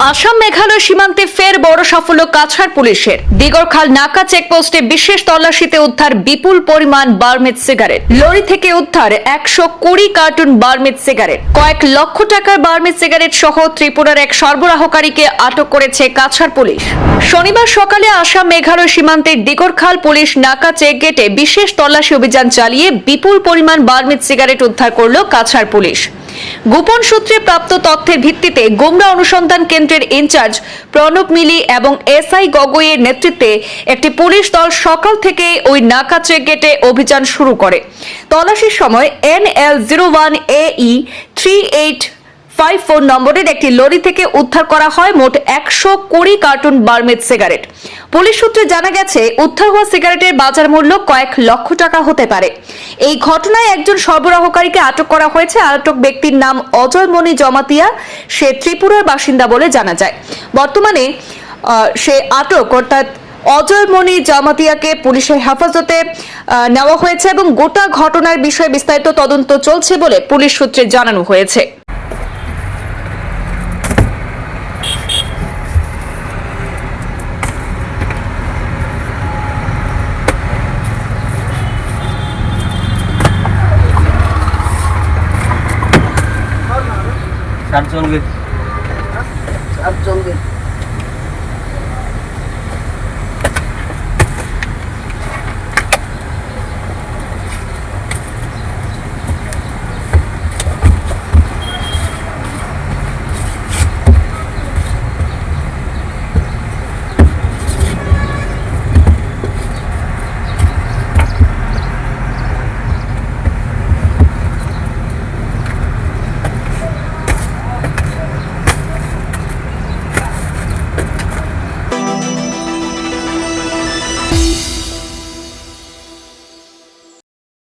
আসাম মেঘালয় সীমান্তে ফের বড় সাফল্য কাছাড় পুলিশের। দিগরখাল নাকা চেকপোস্টে বিশেষ তল্লাশিতে উদ্ধার বিপুল পরিমাণ বার্মিজ সিগারেট। লরি থেকে উদ্ধার 120 কার্টুন বার্মিজ সিগারেট। কয়েক লক্ষ টাকার বার্মিজ সিগারেট সহ ত্রিপুরার এক সরবরাহকারীকে আটক করেছে কাছাড় পুলিশ। শনিবার সকালে আসাম মেঘালয় সীমান্তের দিগরখাল পুলিশ নাকা চেক গেটে বিশেষ তল্লাশি অভিযান চালিয়ে বিপুল পরিমাণ বার্মিজ সিগারেট উদ্ধার করল কাছাড় পুলিশ। গোপন সূত্রে প্রাপ্ত তথ্যের ভিত্তিতে গোমরা অনুসন্ধান কেন্দ্রের ইনচার্জ প্রণব মিলি এবং এসআই গগৈয়ের নেতৃত্বে একটি পুলিশ দল সকাল থেকে ওই নাকা চেক গেটে অভিযান শুরু করে। তল্লাশির সময় NL01AE 3854 নম্বরের একটি লরি থেকে উদ্ধার করা হয় মোট 120 কার্টুন বার্মিজ সিগারেট। পুলিশ সূত্রে জানা গেছে, উদ্ধার হওয়া সিগারেটের বাজার মূল্য কয়েক লক্ষ টাকা হতে পারে। এই ঘটনায় একজন সরবরাহকারীকে আটক করা হয়েছে। আটক ব্যক্তির নাম অজয় মণি জমাতিয়া। সে ত্রিপুরার বাসিন্দা বলে জানা যায়। বর্তমানে সে আটক অর্থাৎ অজয় মণি জামাতিয়াকে পুলিশের হেফাজতে নেওয়া হয়েছে এবং গোটা ঘটনার বিষয়ে বিস্তারিত তদন্ত চলছে বলে পুলিশ সূত্রে জানানো হয়েছে। চারজন